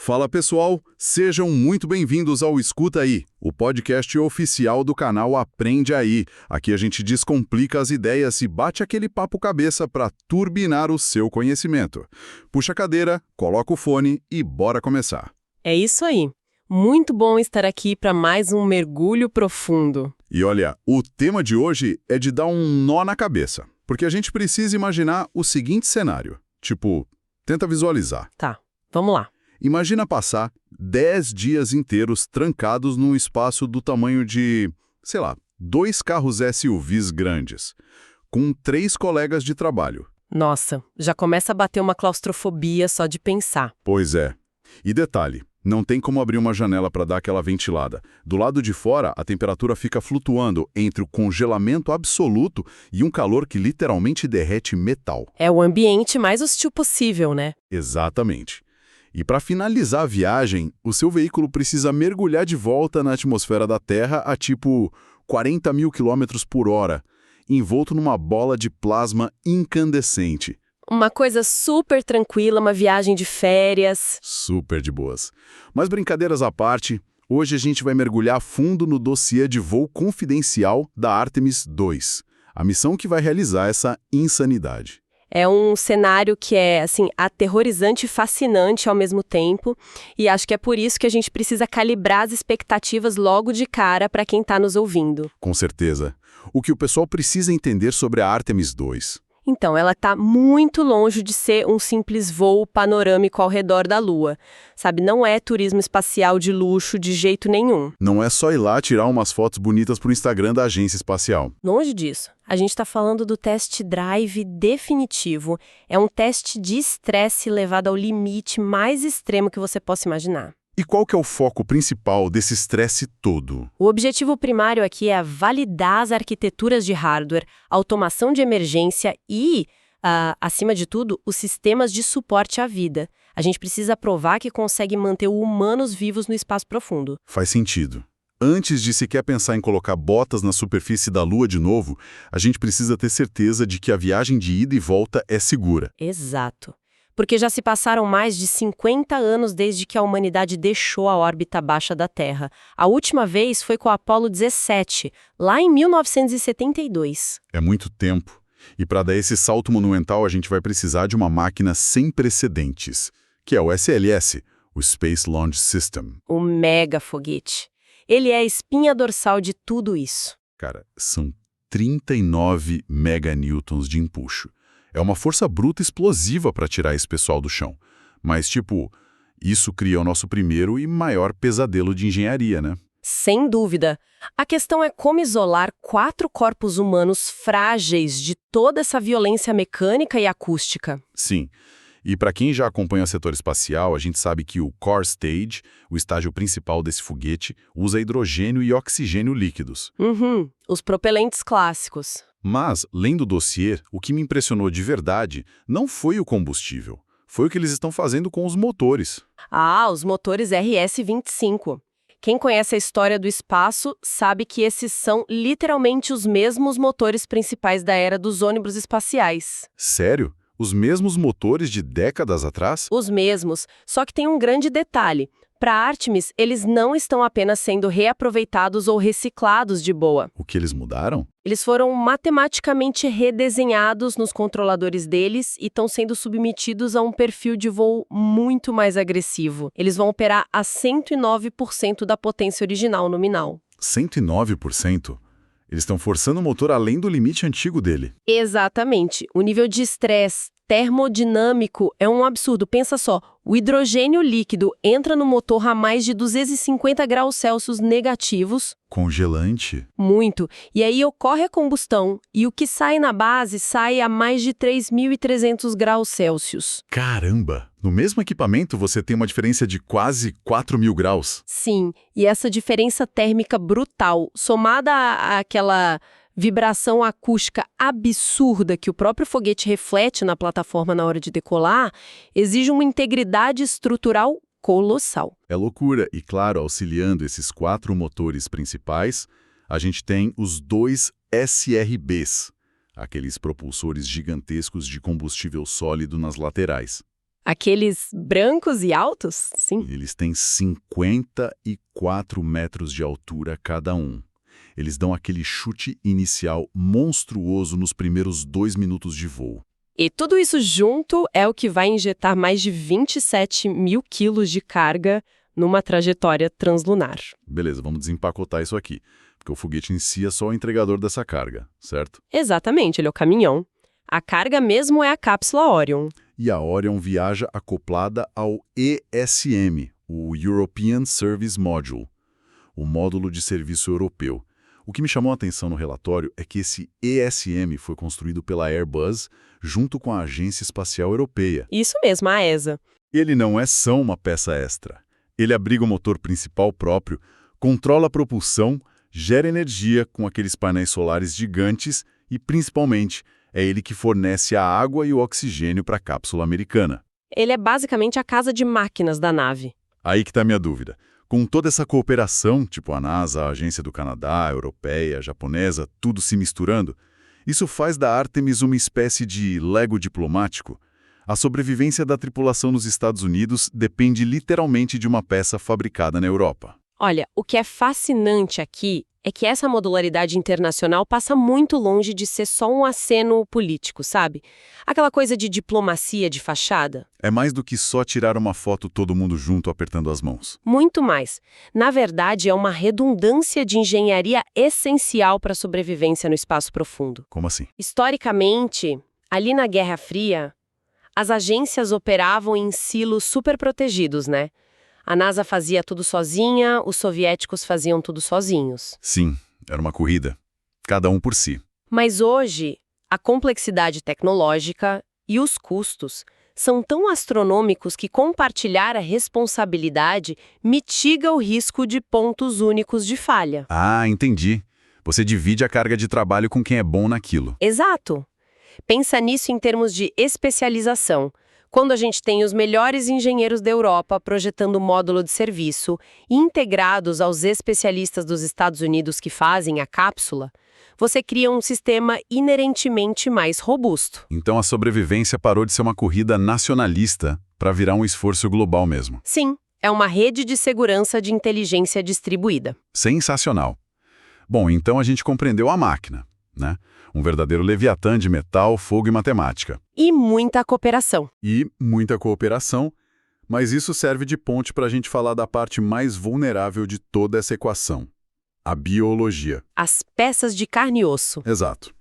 Fala pessoal, sejam muito bem-vindos ao Escuta Aí, o podcast oficial do canal Aprende Aí. Aqui a gente descomplica as ideias e bate aquele papo cabeça para turbinar o seu conhecimento. Puxa a cadeira, coloca o fone e bora começar. É isso aí. Muito bom estar aqui para mais um mergulho profundo. E olha, o tema de hoje é de dar um nó na cabeça, porque a gente precisa imaginar o seguinte cenário. Tipo, tenta visualizar. Tá, vamos lá. Imagina passar 10 dias inteiros trancados num espaço do tamanho de, sei lá, 2 carros SUVs grandes, com 3 colegas de trabalho. Nossa, já começa a bater uma claustrofobia só de pensar. Pois é. E detalhe, não tem como abrir uma janela para dar aquela ventilada. Do lado de fora, a temperatura fica flutuando entre o congelamento absoluto e um calor que literalmente derrete metal. É o ambiente mais hostil possível, né? Exatamente. E para finalizar a viagem, o seu veículo precisa mergulhar de volta na atmosfera da Terra a tipo 40 mil quilômetros por hora, envolto numa bola de plasma incandescente. Uma coisa super tranquila, uma viagem de férias. Super de boas. Mas brincadeiras à parte, hoje a gente vai mergulhar fundo no dossiê de voo confidencial da Artemis II, a missão que vai realizar essa insanidade. É um cenário que é, assim, aterrorizante e fascinante ao mesmo tempo, e acho que é por isso que a gente precisa calibrar as expectativas logo de cara para quem está nos ouvindo. Com certeza. O que o pessoal precisa entender sobre a Artemis II? Então, ela está muito longe de ser um simples voo panorâmico ao redor da Lua. Sabe, não é turismo espacial de luxo de jeito nenhum. Não é só ir lá tirar umas fotos bonitas pro Instagram da agência espacial. Longe disso. A gente está falando do test drive definitivo. É um teste de estresse levado ao limite mais extremo que você possa imaginar. E qual que é o foco principal desse estresse todo? O objetivo primário aqui é validar as arquiteturas de hardware, automação de emergência e, acima de tudo, os sistemas de suporte à vida. A gente precisa provar que consegue manter humanos vivos no espaço profundo. Faz sentido. Antes de sequer pensar em colocar botas na superfície da Lua de novo, a gente precisa ter certeza de que a viagem de ida e volta é segura. Exato. Porque já se passaram mais de 50 anos desde que a humanidade deixou a órbita baixa da Terra. A última vez foi com o Apollo 17, lá em 1972. É muito tempo. E para dar esse salto monumental, a gente vai precisar de uma máquina sem precedentes, que é o SLS, o Space Launch System. O mega foguete. Ele é a espinha dorsal de tudo isso. Cara, são 39 meganewtons de empuxo. É uma força bruta explosiva para tirar esse pessoal do chão. Mas, tipo, isso cria o nosso primeiro e maior pesadelo de engenharia, né? Sem dúvida. A questão é como isolar 4 corpos humanos frágeis de toda essa violência mecânica e acústica. Sim. E para quem já acompanha o setor espacial, a gente sabe que o core stage, o estágio principal desse foguete, usa hidrogênio e oxigênio líquidos. Os propelentes clássicos. Mas, lendo o dossiê, o que me impressionou de verdade não foi o combustível. Foi o que eles estão fazendo com os motores. Os motores RS-25. Quem conhece a história do espaço sabe que esses são literalmente os mesmos motores principais da era dos ônibus espaciais. Sério? Os mesmos motores de décadas atrás? Os mesmos, só que tem um grande detalhe. Para Artemis, eles não estão apenas sendo reaproveitados ou reciclados de boa. O que eles mudaram? Eles foram matematicamente redesenhados nos controladores deles e estão sendo submetidos a um perfil de voo muito mais agressivo. Eles vão operar a 109% da potência original nominal. 109%? Eles estão forçando o motor além do limite antigo dele. Exatamente. O nível de estresse termodinâmico é um absurdo. Pensa só, o hidrogênio líquido entra no motor a mais de 250 graus Celsius negativos. Congelante? Muito. E aí ocorre a combustão. E o que sai na base sai a mais de 3.300 graus Celsius. Caramba! No mesmo equipamento você tem uma diferença de quase 4.000 graus. Sim, e essa diferença térmica brutal, somada àquela vibração acústica absurda que o próprio foguete reflete na plataforma na hora de decolar, exige uma integridade estrutural colossal. É loucura. E, claro, auxiliando esses 4 motores principais, a gente tem os 2 SRBs, aqueles propulsores gigantescos de combustível sólido nas laterais. Aqueles brancos e altos? Sim. Eles têm 54 metros de altura cada um. Eles dão aquele chute inicial monstruoso nos primeiros 2 minutos de voo. E tudo isso junto é o que vai injetar mais de 27 mil quilos de carga numa trajetória translunar. Beleza, vamos desempacotar isso aqui, porque o foguete em si é só o entregador dessa carga, certo? Exatamente, ele é o caminhão. A carga mesmo é a cápsula Orion. E a Orion viaja acoplada ao ESM, o European Service Module, o módulo de serviço europeu. O que me chamou a atenção no relatório é que esse ESM foi construído pela Airbus junto com a Agência Espacial Europeia. Isso mesmo, a ESA. Ele não é só uma peça extra. Ele abriga o motor principal próprio, controla a propulsão, gera energia com aqueles painéis solares gigantes e, principalmente, é ele que fornece a água e o oxigênio para a cápsula americana. Ele é basicamente a casa de máquinas da nave. Aí que está a minha dúvida. Com toda essa cooperação, tipo a NASA, a Agência do Canadá, a Europeia, a Japonesa, tudo se misturando, isso faz da Artemis uma espécie de Lego diplomático. A sobrevivência da tripulação nos Estados Unidos depende literalmente de uma peça fabricada na Europa. Olha, o que é fascinante aqui é que essa modularidade internacional passa muito longe de ser só um aceno político, sabe? Aquela coisa de diplomacia de fachada. É mais do que só tirar uma foto todo mundo junto apertando as mãos. Muito mais. Na verdade, é uma redundância de engenharia essencial para a sobrevivência no espaço profundo. Como assim? Historicamente, ali na Guerra Fria, as agências operavam em silos super protegidos, né? A NASA fazia tudo sozinha, os soviéticos faziam tudo sozinhos. Sim, era uma corrida. Cada um por si. Mas hoje, a complexidade tecnológica e os custos são tão astronômicos que compartilhar a responsabilidade mitiga o risco de pontos únicos de falha. Ah, entendi. Você divide a carga de trabalho com quem é bom naquilo. Exato. Pensa nisso em termos de especialização. Quando a gente tem os melhores engenheiros da Europa projetando o módulo de serviço e integrados aos especialistas dos Estados Unidos que fazem a cápsula, você cria um sistema inerentemente mais robusto. Então a sobrevivência parou de ser uma corrida nacionalista para virar um esforço global mesmo. Sim, é uma rede de segurança de inteligência distribuída. Sensacional. Bom, então a gente compreendeu a máquina, né? Um verdadeiro leviatã de metal, fogo e matemática. E muita cooperação. E muita cooperação, mas isso serve de ponte para a gente falar da parte mais vulnerável de toda essa equação. A biologia. As peças de carne e osso. Exato.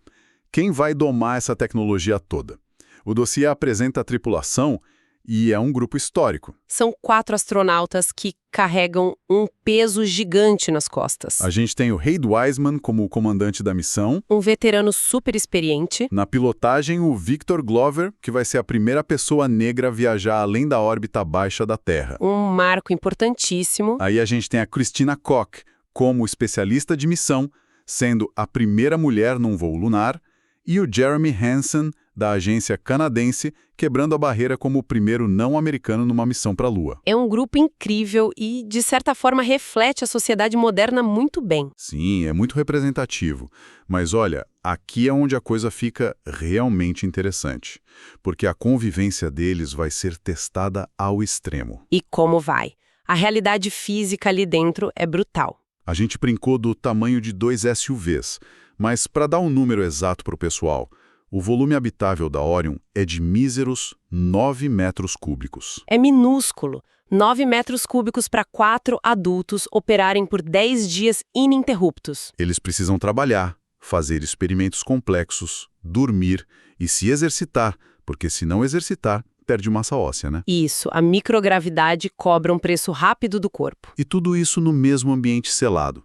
Quem vai domar essa tecnologia toda? O dossiê apresenta a tripulação e é um grupo histórico. São 4 astronautas que carregam um peso gigante nas costas. A gente tem o Reid Wiseman como o comandante da missão. Um veterano super experiente. Na pilotagem, o Victor Glover, que vai ser a primeira pessoa negra a viajar além da órbita baixa da Terra. Um marco importantíssimo. Aí a gente tem a Christina Koch como especialista de missão, sendo a primeira mulher num voo lunar, e o Jeremy Hansen, da agência canadense, quebrando a barreira como o primeiro não-americano numa missão para a Lua. É um grupo incrível e, de certa forma, reflete a sociedade moderna muito bem. Sim, é muito representativo. Mas olha, aqui é onde a coisa fica realmente interessante, porque a convivência deles vai ser testada ao extremo. E como vai? A realidade física ali dentro é brutal. A gente brincou do tamanho de 2 SUVs, mas para dar um número exato para o pessoal, o volume habitável da Orion é de míseros 9 metros cúbicos. É minúsculo. 9 metros cúbicos para 4 adultos operarem por 10 dias ininterruptos. Eles precisam trabalhar, fazer experimentos complexos, dormir e se exercitar, porque se não exercitar, perde massa óssea, né? Isso, a microgravidade cobra um preço rápido do corpo. E tudo isso no mesmo ambiente selado.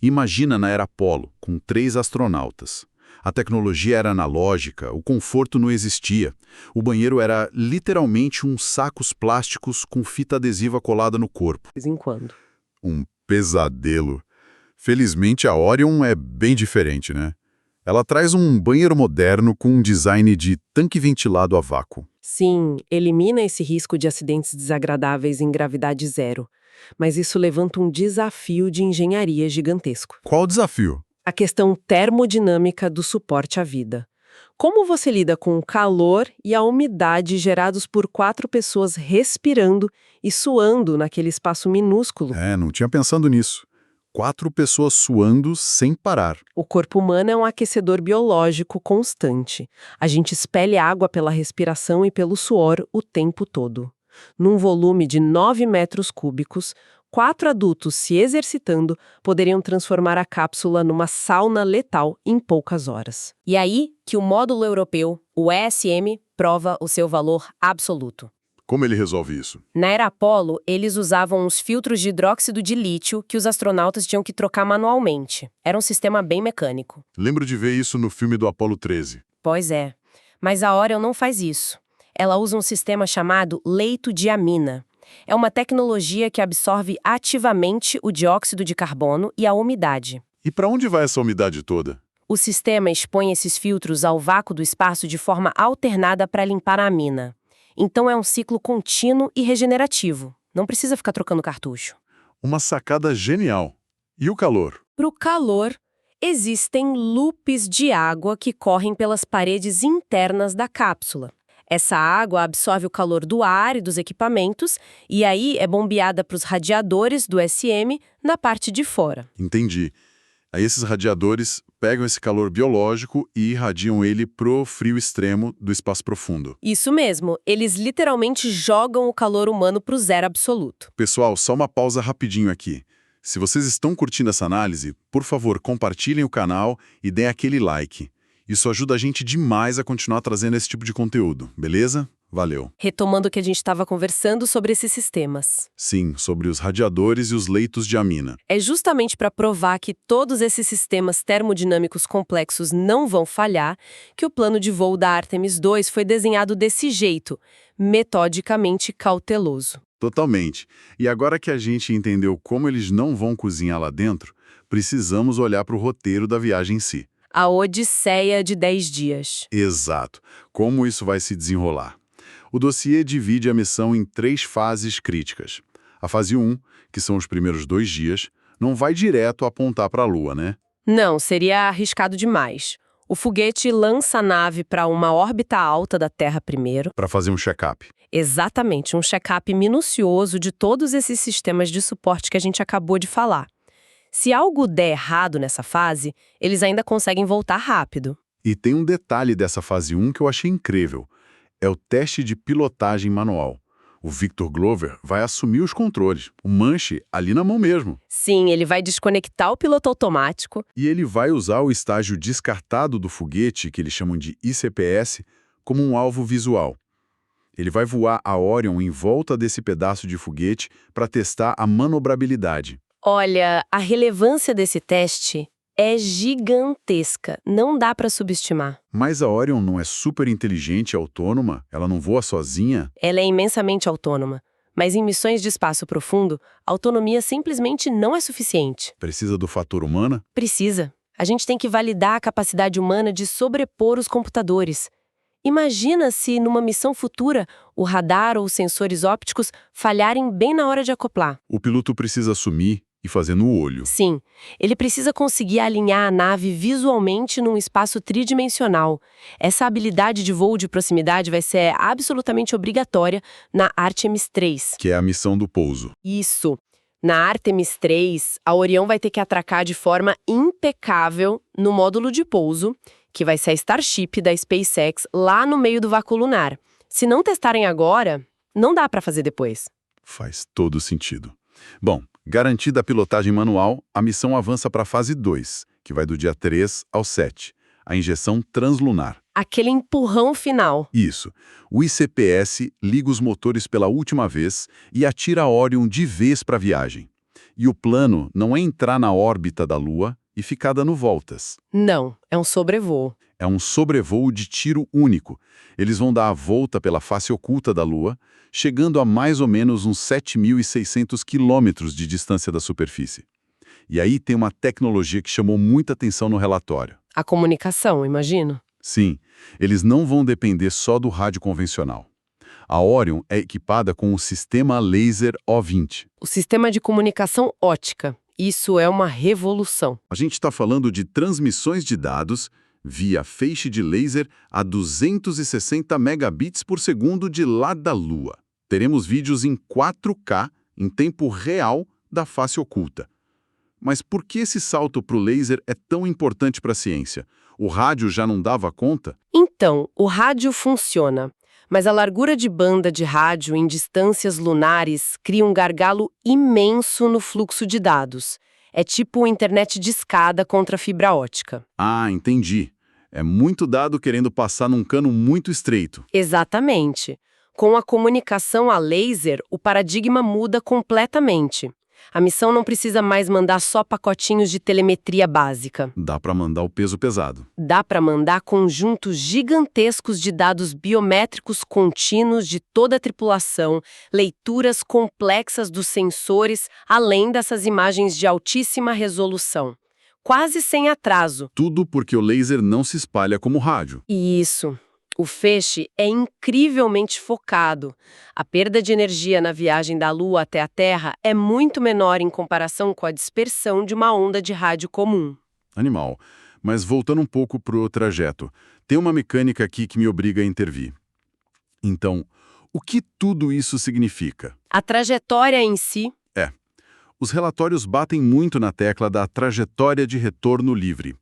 Imagina na era Apollo, com 3 astronautas. A tecnologia era analógica, o conforto não existia. O banheiro era literalmente uns sacos plásticos com fita adesiva colada no corpo. De vez em quando. Um pesadelo. Felizmente a Orion é bem diferente, né? Ela traz um banheiro moderno com um design de tanque ventilado a vácuo. Sim, elimina esse risco de acidentes desagradáveis em gravidade zero. Mas isso levanta um desafio de engenharia gigantesco. Qual o desafio? A questão termodinâmica do suporte à vida. Como você lida com o calor e a umidade gerados por 4 pessoas respirando e suando naquele espaço minúsculo? Não tinha pensado nisso. 4 pessoas suando sem parar. O corpo humano é um aquecedor biológico constante. A gente expele água pela respiração e pelo suor o tempo todo. Num volume de 9 metros cúbicos, 4 adultos se exercitando poderiam transformar a cápsula numa sauna letal em poucas horas. E aí que o módulo europeu, o ESM, prova o seu valor absoluto. Como ele resolve isso? Na era Apollo, eles usavam os filtros de hidróxido de lítio que os astronautas tinham que trocar manualmente. Era um sistema bem mecânico. Lembro de ver isso no filme do Apollo 13. Pois é. Mas a Orion não faz isso. Ela usa um sistema chamado leito de amina. É uma tecnologia que absorve ativamente o dióxido de carbono e a umidade. E para onde vai essa umidade toda? O sistema expõe esses filtros ao vácuo do espaço de forma alternada para limpar a amina. Então é um ciclo contínuo e regenerativo. Não precisa ficar trocando cartucho. Uma sacada genial. E o calor? Para o calor, existem loops de água que correm pelas paredes internas da cápsula. Essa água absorve o calor do ar e dos equipamentos e aí é bombeada para os radiadores do SM na parte de fora. Entendi. Aí esses radiadores pegam esse calor biológico e irradiam ele pro frio extremo do espaço profundo. Isso mesmo, eles literalmente jogam o calor humano para o zero absoluto. Pessoal, só uma pausa rapidinho aqui. Se vocês estão curtindo essa análise, por favor, compartilhem o canal e deem aquele like. Isso ajuda a gente demais a continuar trazendo esse tipo de conteúdo, beleza? Valeu. Retomando o que a gente estava conversando sobre esses sistemas. Sim, sobre os radiadores e os leitos de amina. É justamente para provar que todos esses sistemas termodinâmicos complexos não vão falhar que o plano de voo da Artemis II foi desenhado desse jeito, metodicamente cauteloso. Totalmente. E agora que a gente entendeu como eles não vão cozinhar lá dentro, precisamos olhar para o roteiro da viagem em si. A odisseia de 10 dias. Exato. Como isso vai se desenrolar? O dossiê divide a missão em 3 fases críticas. A fase 1, que são os primeiros 2 dias, não vai direto apontar para a Lua, né? Não, seria arriscado demais. O foguete lança a nave para uma órbita alta da Terra primeiro. Para fazer um check-up. Exatamente, um check-up minucioso de todos esses sistemas de suporte que a gente acabou de falar. Se algo der errado nessa fase, eles ainda conseguem voltar rápido. E tem um detalhe dessa fase 1 que eu achei incrível. É o teste de pilotagem manual. O Victor Glover vai assumir os controles, o manche ali na mão mesmo. Sim, ele vai desconectar o piloto automático. E ele vai usar o estágio descartado do foguete, que eles chamam de ICPS, como um alvo visual. Ele vai voar a Orion em volta desse pedaço de foguete para testar a manobrabilidade. Olha, a relevância desse teste é gigantesca, não dá para subestimar. Mas a Orion não é super inteligente e autônoma? Ela não voa sozinha? Ela é imensamente autônoma, mas em missões de espaço profundo, a autonomia simplesmente não é suficiente. Precisa do fator humano? Precisa. A gente tem que validar a capacidade humana de sobrepor os computadores. Imagina se, numa missão futura, o radar ou os sensores ópticos falharem bem na hora de acoplar. O piloto precisa assumir e fazer no olho. Sim, ele precisa conseguir alinhar a nave visualmente num espaço tridimensional. Essa habilidade de voo de proximidade vai ser absolutamente obrigatória na Artemis III. Que é a missão do pouso. Isso. Na Artemis III, a Orion vai ter que atracar de forma impecável no módulo de pouso, que vai ser a Starship da SpaceX lá no meio do vácuo lunar. Se não testarem agora, não dá para fazer depois. Faz todo sentido. Bom, garantida a pilotagem manual, a missão avança para a fase 2, que vai do dia 3 ao 7, a injeção translunar. Aquele empurrão final. Isso. O ICPS liga os motores pela última vez e atira a Orion de vez para a viagem. E o plano não é entrar na órbita da Lua e ficar dando voltas. Não, é um sobrevoo. É um sobrevoo de tiro único. Eles vão dar a volta pela face oculta da Lua, chegando a mais ou menos uns 7.600 quilômetros de distância da superfície. E aí tem uma tecnologia que chamou muita atenção no relatório. A comunicação, imagino. Sim, eles não vão depender só do rádio convencional. A Orion é equipada com o sistema laser O20. O sistema de comunicação ótica. Isso é uma revolução. A gente está falando de transmissões de dados via feixe de laser a 260 megabits por segundo de lá da Lua. Teremos vídeos em 4K, em tempo real, da face oculta. Mas por que esse salto para o laser é tão importante para a ciência? O rádio já não dava conta? Então, o rádio funciona, mas a largura de banda de rádio em distâncias lunares cria um gargalo imenso no fluxo de dados. É tipo internet discada contra fibra ótica. Ah, entendi. É muito dado querendo passar num cano muito estreito. Exatamente. Com a comunicação a laser, o paradigma muda completamente. A missão não precisa mais mandar só pacotinhos de telemetria básica. Dá para mandar o peso pesado. Dá para mandar conjuntos gigantescos de dados biométricos contínuos de toda a tripulação, leituras complexas dos sensores, além dessas imagens de altíssima resolução. Quase sem atraso. Tudo porque o laser não se espalha como rádio. Isso. O feixe é incrivelmente focado. A perda de energia na viagem da Lua até a Terra é muito menor em comparação com a dispersão de uma onda de rádio comum. Animal. Mas voltando um pouco para o trajeto, tem uma mecânica aqui que me obriga a intervir. Então, o que tudo isso significa? A trajetória em si... Os relatórios batem muito na tecla da trajetória de retorno livre.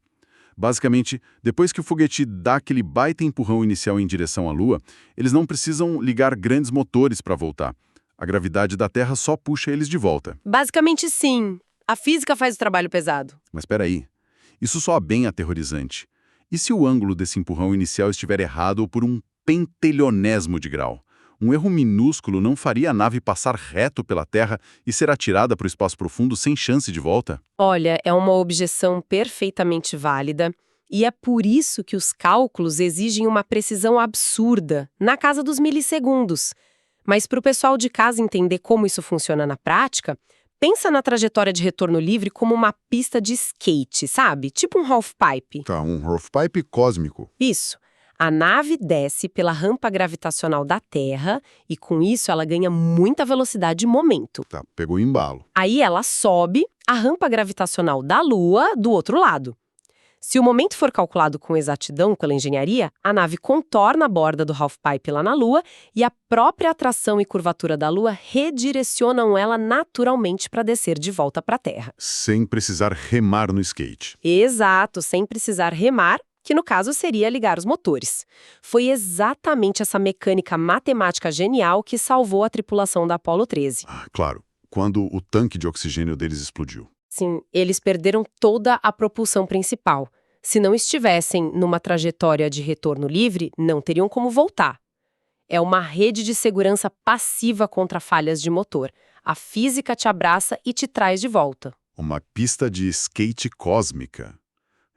Basicamente, depois que o foguete dá aquele baita empurrão inicial em direção à Lua, eles não precisam ligar grandes motores para voltar. A gravidade da Terra só puxa eles de volta. Basicamente, sim. A física faz o trabalho pesado. Mas espera aí, isso soa bem aterrorizante. E se o ângulo desse empurrão inicial estiver errado por um pentelionésimo de grau? Um erro minúsculo não faria a nave passar reto pela Terra e ser atirada para o espaço profundo sem chance de volta? Olha, é uma objeção perfeitamente válida e é por isso que os cálculos exigem uma precisão absurda, na casa dos milissegundos. Mas para o pessoal de casa entender como isso funciona na prática, pensa na trajetória de retorno livre como uma pista de skate, sabe? Tipo um half-pipe. Tá, um half-pipe cósmico. Isso. A nave desce pela rampa gravitacional da Terra e, com isso, ela ganha muita velocidade e momento. Tá, pegou embalo. Aí ela sobe a rampa gravitacional da Lua do outro lado. Se o momento for calculado com exatidão pela engenharia, a nave contorna a borda do half-pipe lá na Lua e a própria atração e curvatura da Lua redirecionam ela naturalmente para descer de volta para a Terra. Sem precisar remar no skate. Exato, sem precisar remar, que no caso seria ligar os motores. Foi exatamente essa mecânica matemática genial que salvou a tripulação da Apollo 13. Claro, quando o tanque de oxigênio deles explodiu. Sim, eles perderam toda a propulsão principal. Se não estivessem numa trajetória de retorno livre, não teriam como voltar. É uma rede de segurança passiva contra falhas de motor. A física te abraça e te traz de volta. Uma pista de skate cósmica.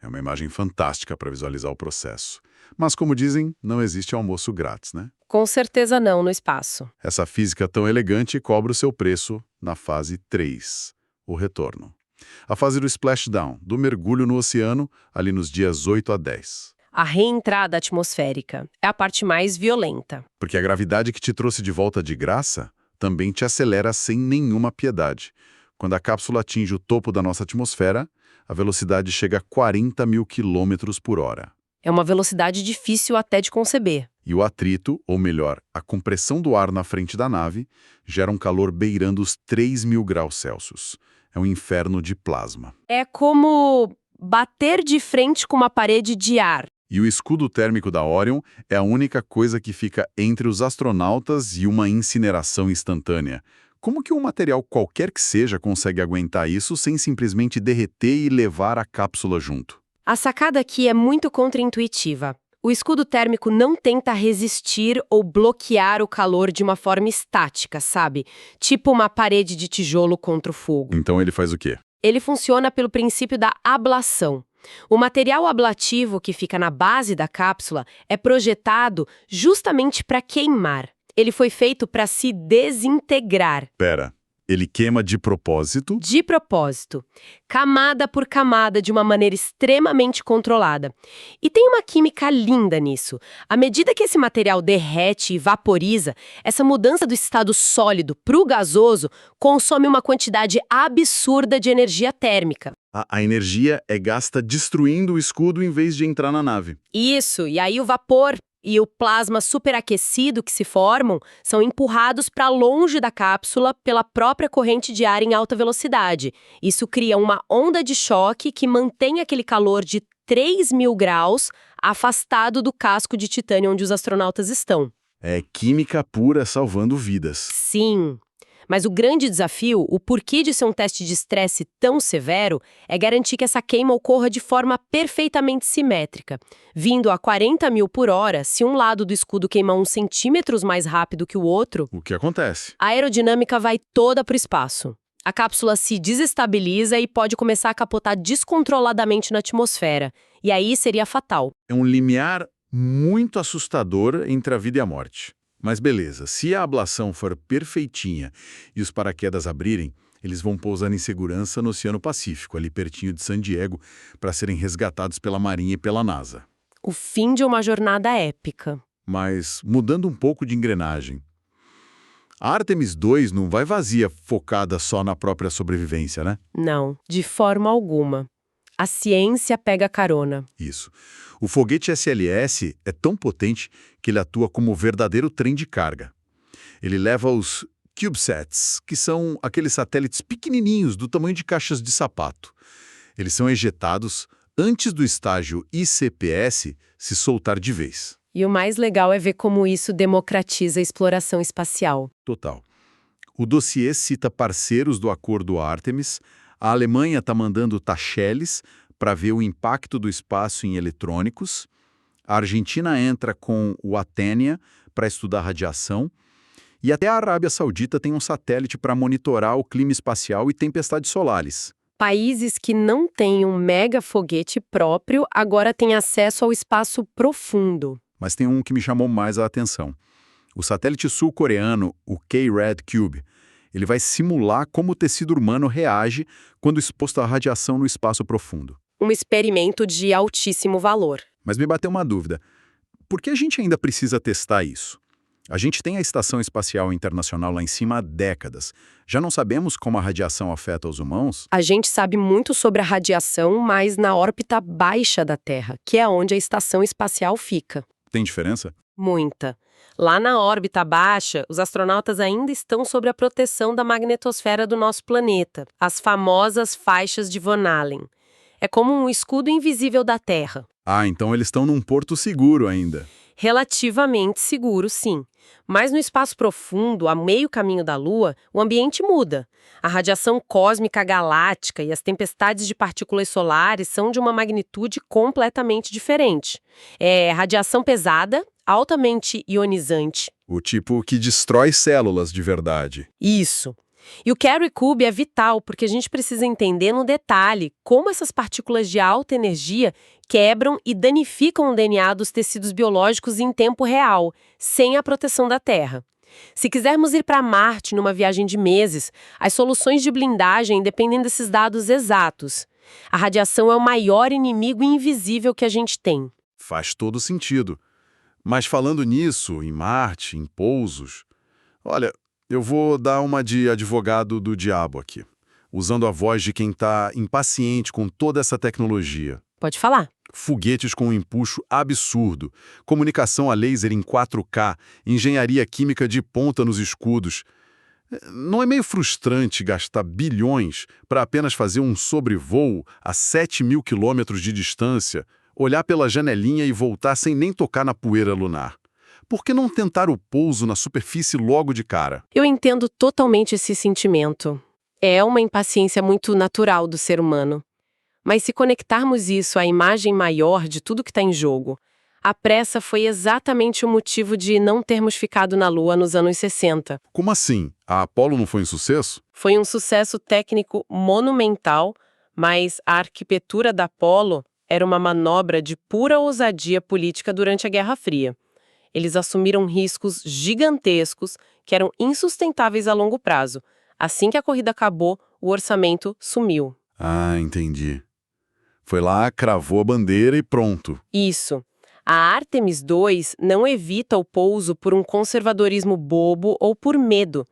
É uma imagem fantástica para visualizar o processo. Mas, como dizem, não existe almoço grátis, né? Com certeza não no espaço. Essa física tão elegante cobra o seu preço na fase 3, o retorno. A fase do splashdown, do mergulho no oceano, ali nos dias 8 a 10. A reentrada atmosférica é a parte mais violenta. Porque a gravidade que te trouxe de volta de graça também te acelera sem nenhuma piedade. Quando a cápsula atinge o topo da nossa atmosfera, a velocidade chega a 40 mil quilômetros por hora. É uma velocidade difícil até de conceber. E o atrito, ou melhor, a compressão do ar na frente da nave, gera um calor beirando os 3.000 graus Celsius. É um inferno de plasma. É como bater de frente com uma parede de ar. E o escudo térmico da Orion é a única coisa que fica entre os astronautas e uma incineração instantânea. Como que um material qualquer que seja consegue aguentar isso sem simplesmente derreter e levar a cápsula junto? A sacada aqui é muito contraintuitiva. O escudo térmico não tenta resistir ou bloquear o calor de uma forma estática, sabe? Tipo uma parede de tijolo contra o fogo. Então ele faz o quê? Ele funciona pelo princípio da ablação. O material ablativo que fica na base da cápsula é projetado justamente para queimar. Ele foi feito para se desintegrar. Pera, Ele queima de propósito? De propósito, camada por camada, de uma maneira extremamente controlada. E tem uma química linda nisso. À medida que esse material derrete e vaporiza, essa mudança do estado sólido para o gasoso consome uma quantidade absurda de energia térmica. A energia é gasta destruindo o escudo em vez de entrar na nave. Isso, e aí o vapor e o plasma superaquecido que se formam são empurrados para longe da cápsula pela própria corrente de ar em alta velocidade. Isso cria uma onda de choque que mantém aquele calor de 3.000 graus afastado do casco de titânio onde os astronautas estão. É química pura salvando vidas. Sim. Mas o grande desafio, o porquê de ser um teste de estresse tão severo, é garantir que essa queima ocorra de forma perfeitamente simétrica. Vindo a 40.000 por hora, se um lado do escudo queima uns centímetros mais rápido que o outro, O que acontece? a aerodinâmica vai toda para o espaço. A cápsula se desestabiliza e pode começar a capotar descontroladamente na atmosfera. E aí seria fatal. É um limiar muito assustador entre a vida e a morte. Mas beleza, se a ablação for perfeitinha e os paraquedas abrirem, eles vão pousar em segurança no Oceano Pacífico, ali pertinho de San Diego, para serem resgatados pela Marinha e pela NASA. O fim de uma jornada épica. Mas, mudando um pouco de engrenagem, a Artemis II não vai vazia, focada só na própria sobrevivência, né? Não, de forma alguma. A ciência pega carona. Isso. O foguete SLS é tão potente que ele atua como verdadeiro trem de carga. Ele leva os CubeSats, que são aqueles satélites pequenininhos do tamanho de caixas de sapato. Eles são ejetados antes do estágio ICPS se soltar de vez. E o mais legal é ver como isso democratiza a exploração espacial. Total. O dossiê cita parceiros do acordo Artemis. A Alemanha está mandando Tacheles para ver o impacto do espaço em eletrônicos. A Argentina entra com o Athenia para estudar radiação. E até a Arábia Saudita tem um satélite para monitorar o clima espacial e tempestades solares. Países que não têm um mega foguete próprio agora têm acesso ao espaço profundo. Mas tem um que me chamou mais a atenção. O satélite sul-coreano, o K-RAD Cube, ele vai simular como o tecido humano reage quando exposto à radiação no espaço profundo. Um experimento de altíssimo valor. Mas me bateu uma dúvida. Por que a gente ainda precisa testar isso? A gente tem a Estação Espacial Internacional lá em cima há décadas. Já não sabemos como a radiação afeta os humanos? A gente sabe muito sobre a radiação, mas na órbita baixa da Terra, que é onde a estação espacial fica. Tem diferença? Muita. Lá na órbita baixa, os astronautas ainda estão sob a proteção da magnetosfera do nosso planeta, as famosas faixas de Van Allen. É como um escudo invisível da Terra. Ah, então eles estão num porto seguro ainda. Relativamente seguro, sim. Mas no espaço profundo, a meio caminho da Lua, o ambiente muda. A radiação cósmica galáctica e as tempestades de partículas solares são de uma magnitude completamente diferente. É radiação pesada, altamente ionizante. O tipo que destrói células de verdade. Isso. E o Carry Cube é vital porque a gente precisa entender no detalhe como essas partículas de alta energia quebram e danificam o DNA dos tecidos biológicos em tempo real, sem a proteção da Terra. Se quisermos ir para Marte numa viagem de meses, as soluções de blindagem dependem desses dados exatos. A radiação é o maior inimigo invisível que a gente tem. Faz todo sentido. Mas falando nisso, em Marte, em pousos... Olha, eu vou dar uma de advogado do diabo aqui, usando a voz de quem está impaciente com toda essa tecnologia. Pode falar. Foguetes com um empuxo absurdo, comunicação a laser em 4K, engenharia química de ponta nos escudos. Não é meio frustrante gastar bilhões para apenas fazer um sobrevoo a 7.000 quilômetros de distância, olhar pela janelinha e voltar sem nem tocar na poeira lunar? Por que não tentar o pouso na superfície logo de cara? Eu entendo totalmente esse sentimento. É uma impaciência muito natural do ser humano. Mas se conectarmos isso à imagem maior de tudo que está em jogo, a pressa foi exatamente o motivo de não termos ficado na Lua nos anos 60. Como assim? A Apollo não foi um sucesso? Foi um sucesso técnico monumental, mas a arquitetura da Apollo era uma manobra de pura ousadia política durante a Guerra Fria. Eles assumiram riscos gigantescos que eram insustentáveis a longo prazo, Assim que a corrida acabou, o orçamento sumiu. Ah, entendi. Foi lá, cravou a bandeira e pronto. Isso. A Artemis II não evita o pouso por um conservadorismo bobo ou por medo.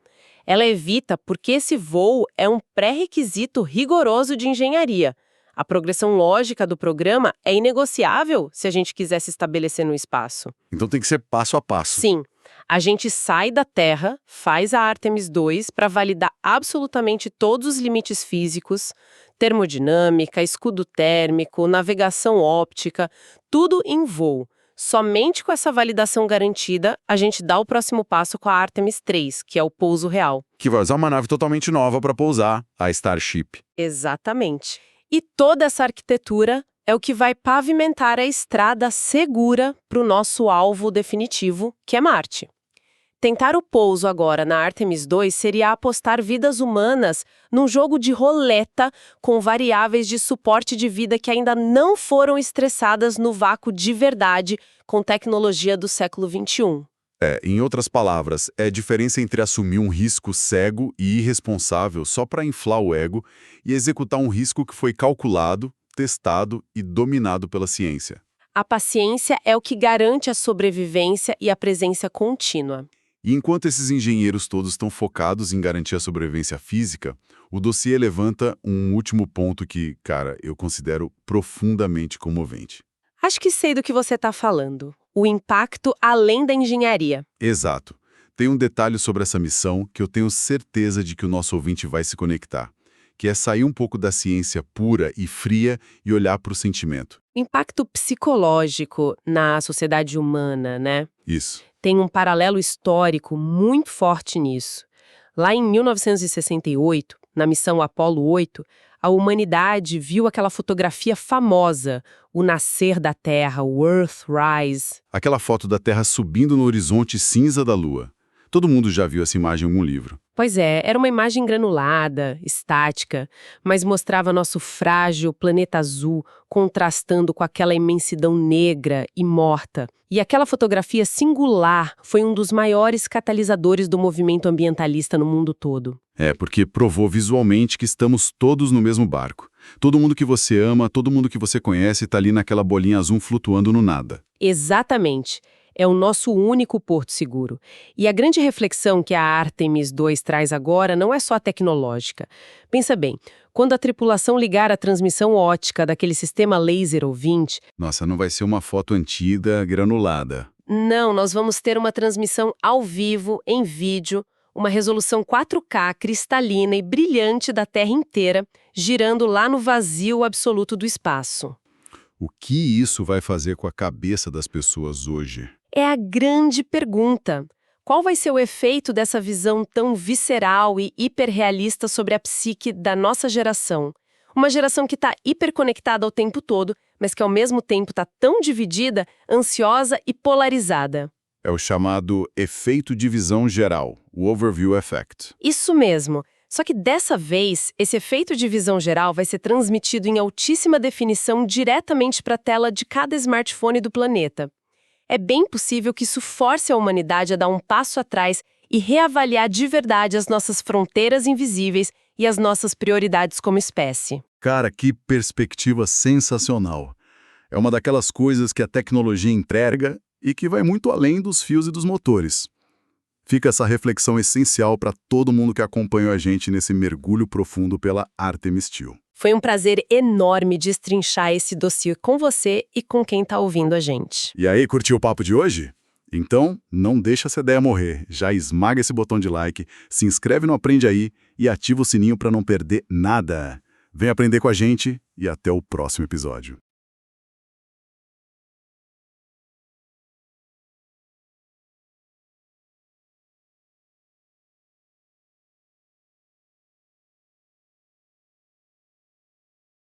Ela evita porque esse voo é um pré-requisito rigoroso de engenharia. A progressão lógica do programa é inegociável se a gente quiser se estabelecer no espaço. Então tem que ser passo a passo. Sim, a gente sai da Terra, faz a Artemis II para validar absolutamente todos os limites físicos, termodinâmica, escudo térmico, navegação óptica, tudo em voo. Somente com essa validação garantida, a gente dá o próximo passo com a Artemis III, que é o pouso real. Que vai usar uma nave totalmente nova para pousar, a Starship. Exatamente. E toda essa arquitetura é o que vai pavimentar a estrada segura para o nosso alvo definitivo, que é Marte. Tentar o pouso agora na Artemis II seria apostar vidas humanas num jogo de roleta com variáveis de suporte de vida que ainda não foram estressadas no vácuo de verdade com tecnologia do século XXI. Em outras palavras, é a diferença entre assumir um risco cego e irresponsável só para inflar o ego e executar um risco que foi calculado, testado e dominado pela ciência. A paciência é o que garante a sobrevivência e a presença contínua. E enquanto esses engenheiros todos estão focados em garantir a sobrevivência física, o dossiê levanta um último ponto que, cara, eu considero profundamente comovente. Acho que sei do que você está falando. O impacto além da engenharia. Exato. Tem um detalhe sobre essa missão que eu tenho certeza de que o nosso ouvinte vai se conectar, que é sair um pouco da ciência pura e fria e olhar para o sentimento. Impacto psicológico na sociedade humana, né? Isso. Tem um paralelo histórico muito forte nisso. Lá em 1968, na missão Apollo 8, a humanidade viu aquela fotografia famosa, o nascer da Terra, o Earthrise. Aquela foto da Terra subindo no horizonte cinza da Lua. Todo mundo já viu essa imagem em algum livro. Pois é, era uma imagem granulada, estática, mas mostrava nosso frágil planeta azul contrastando com aquela imensidão negra e morta. E aquela fotografia singular foi um dos maiores catalisadores do movimento ambientalista no mundo todo. Porque provou visualmente que estamos todos no mesmo barco. Todo mundo que você ama, todo mundo que você conhece está ali naquela bolinha azul flutuando no nada. Exatamente. É o nosso único porto seguro. E a grande reflexão que a Artemis II traz agora não é só tecnológica. Pensa bem, quando a tripulação ligar a transmissão ótica daquele sistema laser ouvinte... Nossa, não vai ser uma foto antiga, granulada. Não, nós vamos ter uma transmissão ao vivo, em vídeo, uma resolução 4K cristalina e brilhante da Terra inteira, girando lá no vazio absoluto do espaço. O que isso vai fazer com a cabeça das pessoas hoje? É a grande pergunta. Qual vai ser o efeito dessa visão tão visceral e hiperrealista sobre a psique da nossa geração? Uma geração que está hiperconectada o tempo todo, mas que ao mesmo tempo está tão dividida, ansiosa e polarizada. É o chamado efeito de visão geral, o Overview Effect. Isso mesmo. Só que dessa vez, esse efeito de visão geral vai ser transmitido em altíssima definição diretamente para a tela de cada smartphone do planeta. É bem possível que isso force a humanidade a dar um passo atrás e reavaliar de verdade as nossas fronteiras invisíveis e as nossas prioridades como espécie. Cara, que perspectiva sensacional. É uma daquelas coisas que a tecnologia entrega e que vai muito além dos fios e dos motores. Fica essa reflexão essencial para todo mundo que acompanhou a gente nesse mergulho profundo pela Artemis II. Foi um prazer enorme destrinchar esse dossiê com você e com quem está ouvindo a gente. E aí, curtiu o papo de hoje? Então, não deixa essa ideia morrer. Já esmaga esse botão de like, se inscreve no Aprende Aí e ativa o sininho para não perder nada. Vem aprender com a gente e até o próximo episódio.